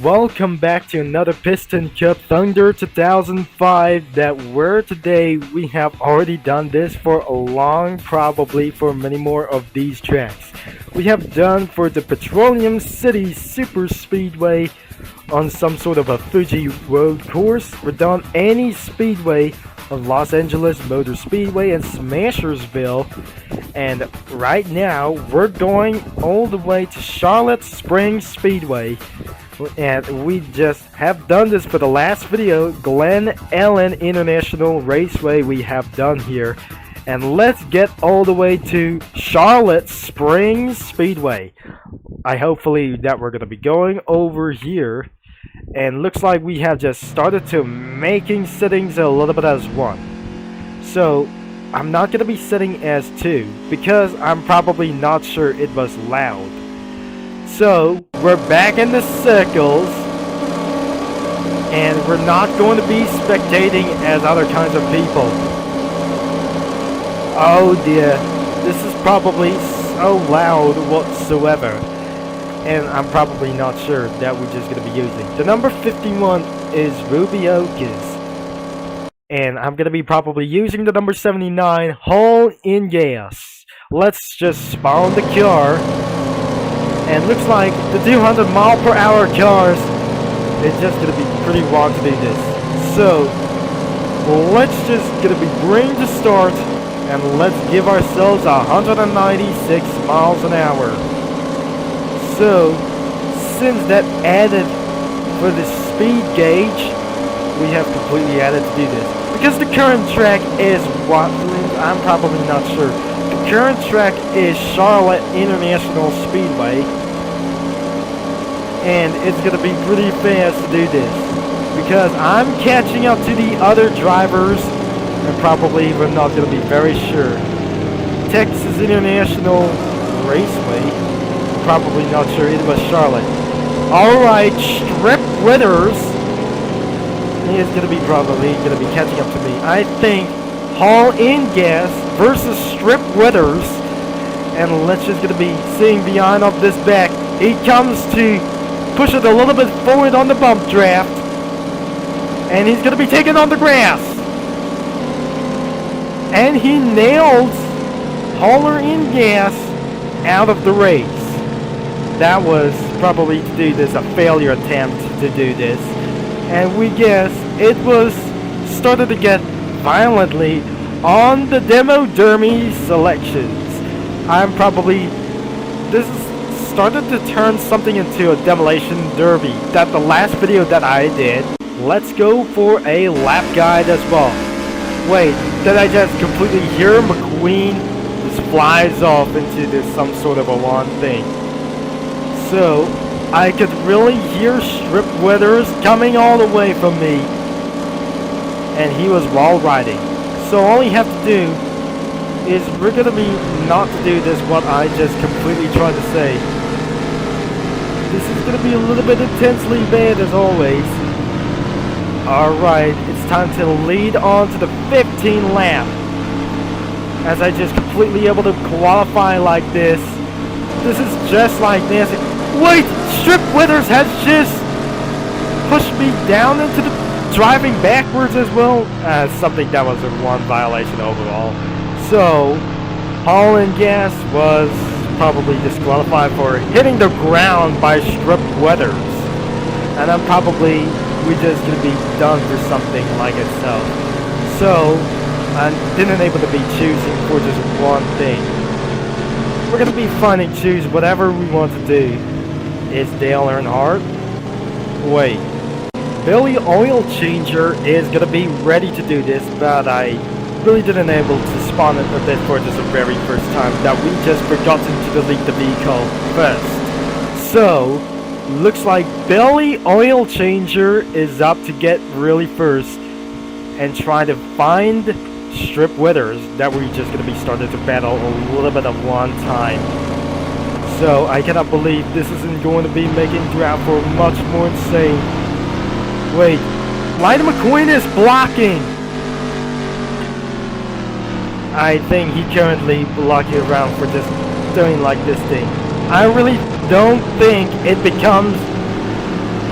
Welcome back to another Piston Cup Thunder 2005 where today we have already done this for a long, probably for many more of these tracks. We have done for the Petroleum City Super Speedway on some sort of a Fuji road course. We've done any speedway of Los Angeles Motor Speedway and Smashersville. And right now we're going all the way to Charlotte Springs Speedway. And we just have done this for the last video, Glen Ellen International Raceway we have done here. And let's get all the way to Charlotte Springs Speedway. Hopefully that we're going to be going over here. And looks like we have just started to making settings a little bit as 1. So I'm not going to be setting as 2 because I'm probably not sure it was loud. So we're back in the circles, and we're not going to be spectating as other kinds of people. Oh dear, this is probably so loud whatsoever, and I'm probably not sure that we're just going to be using. The number 51 is Ruby Oakes, and I'm going to be probably using the number 79, Haul in Gas. Let's just spawn the car. And looks like the 200 mile per hour cars is just gonna be pretty wild to do this. So let's just gonna be bring to start and let's give ourselves 196 miles an hour. So since that added for the speed gauge, we have completely added to do this. Because the current track is what? I'm probably not sure. The current track is Charlotte International Speedway, and it's gonna be pretty fast to do this because I'm catching up to the other drivers, and probably we're not gonna be very sure. Texas International Raceway, probably not sure it was Charlotte. Alright, Strip Withers is gonna be probably gonna be catching up to me. I think Haul in Gas versus Strip Withers, and let's just gonna be seeing behind of this back. He comes to push it a little bit forward on the bump draft, and he's gonna be taken on the grass, and he nails Hauler in Gas out of the race. That was probably to do this a failure attempt to do this, and we guess it was started to get violently on the demo derby selections. This is started to turn something into a demolition derby. That the last video that I did. Let's go for a lap guide as well. Wait, did I just completely hear McQueen just flies off into this some sort of a lawn thing? So I could really hear Strip Withers coming all the way from me, and he was wall riding. So all you have to do is we're gonna be not to do this what I just completely tried to say. This is gonna be a little bit intensely bad as always. Alright, it's time to lead on to the 15 lap. As I just completely able to qualify like this. This is just like this. Wait! Strip Withers has just pushed me down into the driving backwards as well. Something that was a 1 violation overall. So, Haul in Gas was probably disqualified for hitting the ground by Strip Withers. And I'm probably, we're just gonna be done for something like itself. So, I didn't able to be choosing for just one thing. We're gonna be fun and choose whatever we want to do. Is Dale Earnhardt? Wait. Billy Oil Changer is gonna be ready to do this, but I really didn't able to spawn it a bit for just the very first time that we just forgotten to delete the vehicle first. So, looks like Billy Oil Changer is up to get really first and try to find Strip Withers that we're just gonna be starting to battle a little bit of one time. So I cannot believe this isn't going to be making draft for much more insane. Wait, Lightning McQueen is blocking. I think he currently blocking around for just doing like this thing. I really don't think it becomes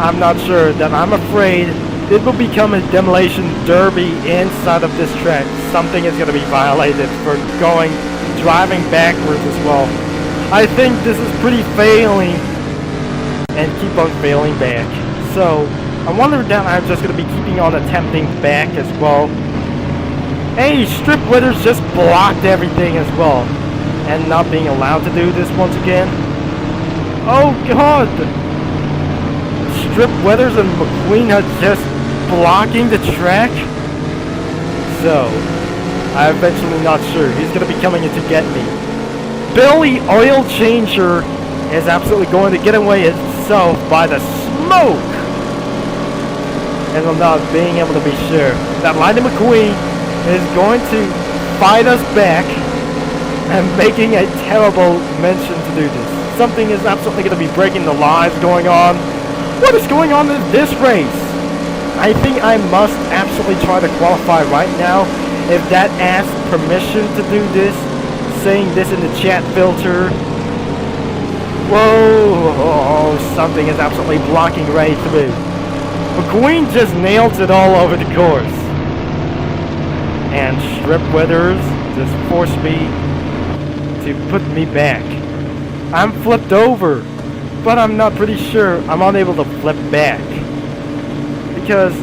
I'm not sure. That I'm afraid it will become a demolition derby inside of this track. Something is going to be violated for driving backwards as well. I think this is pretty failing and keep on failing back. So I wonder that I'm just going to be keeping on attempting back as well. Hey, strip withers just blocked everything as well. And not being allowed to do this once again. Oh god! Strip withers and McQueen are just blocking the track. So, I'm eventually not sure. He's going to be coming in to get me. Billy Oil Changer is absolutely going to get away himself by the smoke. And I'm not being able to be sure. That Lightning McQueen is going to fight us back and making a terrible mention to do this. Something is absolutely going to be breaking the lies going on. What is going on in this race? I think I must absolutely try to qualify right now. If that asks permission to do this, saying this in the chat filter. Whoa, oh, something is absolutely blocking right through. McQueen just nails it all over the course. And strip withers just forced me to put me back. I'm flipped over, but I'm not pretty sure I'm unable to flip back. Because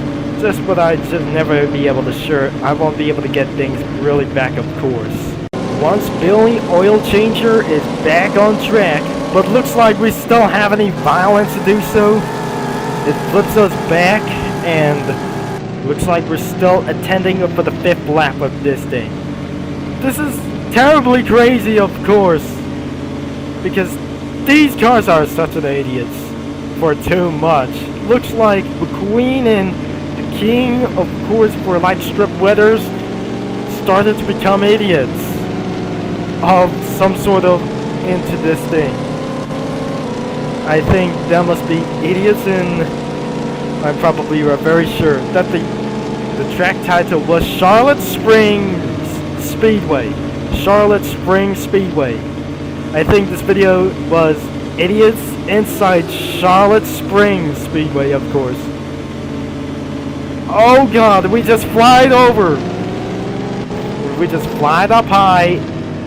just what I just never be able to sure, I won't be able to get things really back of course. Once Billy Oil Changer is back on track, but looks like we still have any violence to do so. It flips us back and looks like we're still attending for the 5th lap of this thing. This is terribly crazy, of course, because these cars are such an idiots for too much. Looks like McQueen and the king, of course, for light strip withers started to become idiots of some sort of into this thing. I think there must be idiots, and I'm probably very sure that the track title was Charlotte Springs Speedway. Charlotte Springs Speedway. I think this video was idiots inside Charlotte Springs Speedway, of course. Oh god, we just flied over. We just flied up high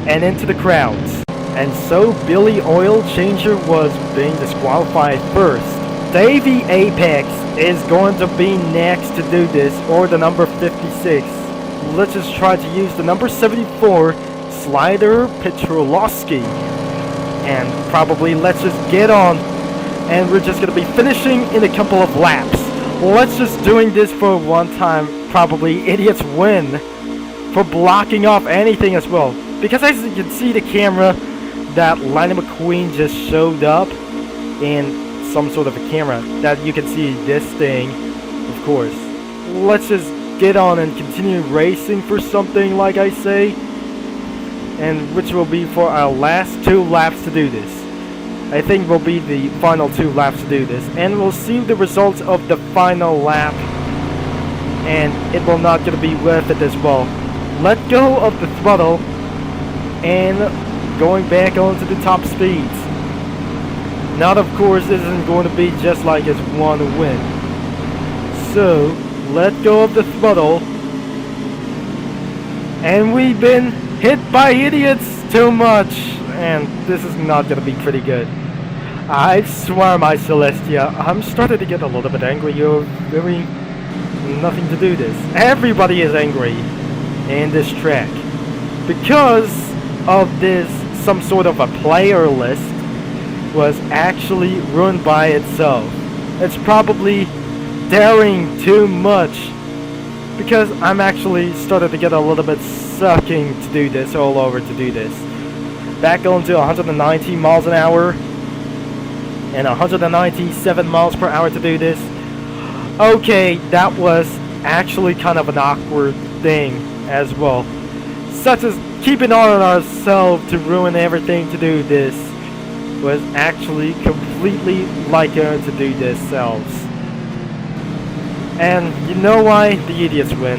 and into the crowds. And so Billy Oil Changer was being disqualified first. Davey Apex is going to be next to do this, or the number 56. Let's just try to use the number 74, Slider Petrolowski. And probably let's just get on. And we're just going to be finishing in a couple of laps. Let's just doing this for one time. Probably idiots win for blocking off anything as well. Because as you can see the camera, that Lightning McQueen just showed up in some sort of a camera that you can see this thing, of course. Let's just get on and continue racing for something, like I say, and which will be for our last 2 laps to do this. I think will be the final 2 laps to do this, and we'll see the results of the final lap, and it will not gonna be worth it as well. Let go of the throttle and going back onto the top speeds. Now, of course, this isn't going to be just like it's one win. So, let go of the throttle. And we've been hit by idiots too much. And this is not going to be pretty good. I swear, my Celestia, I'm starting to get a little bit angry. You're doing nothing to do this. Everybody is angry in this track. Because of this, some sort of a player list was actually ruined by itself. It's probably daring too much, because I'm actually started to get a little bit sucking to do this, all over to do this. Back on to 190 miles an hour and 197 miles per hour to do this. Okay, that was actually kind of an awkward thing as well. Such as keeping on ourselves to ruin everything to do this was actually completely like to do this selves. And you know why? The idiots win.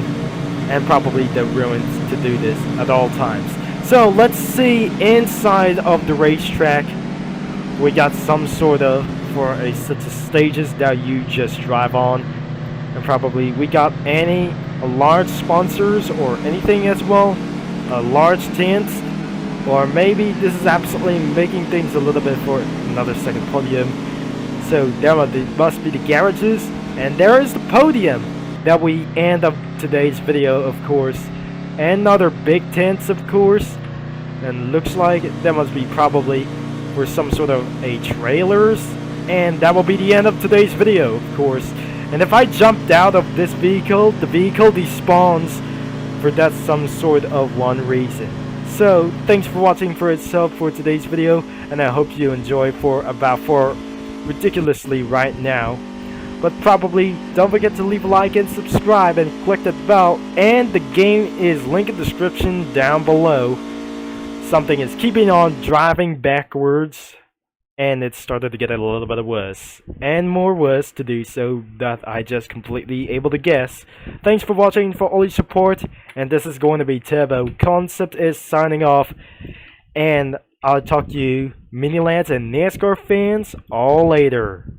And probably the ruins to do this at all times. So let's see inside of the racetrack. We got some sort of for a such a stages that you just drive on. And probably we got any large sponsors or anything as well, large tents, or maybe this is absolutely making things a little bit for another second podium. So there must be the garages, and there is the podium that we end up today's video, of course, and another big tents, of course. And looks like there must be probably for some sort of a trailers, and that will be the end of today's video, of course. And if I jumped out of this vehicle, the vehicle despawns for that some sort of one reason. So thanks for watching for itself for today's video, and I hope you enjoy for ridiculously right now. But probably don't forget to leave a like and subscribe and click that bell, and the game is linked in the description down below. Something is keeping on driving backwards, and it started to get a little bit worse and more worse to do so that I just completely able to guess. Thanks for watching, for all your support, and this is going to be Turbo. Concept is signing off, and I'll talk to you Minilands and NASCAR fans all later.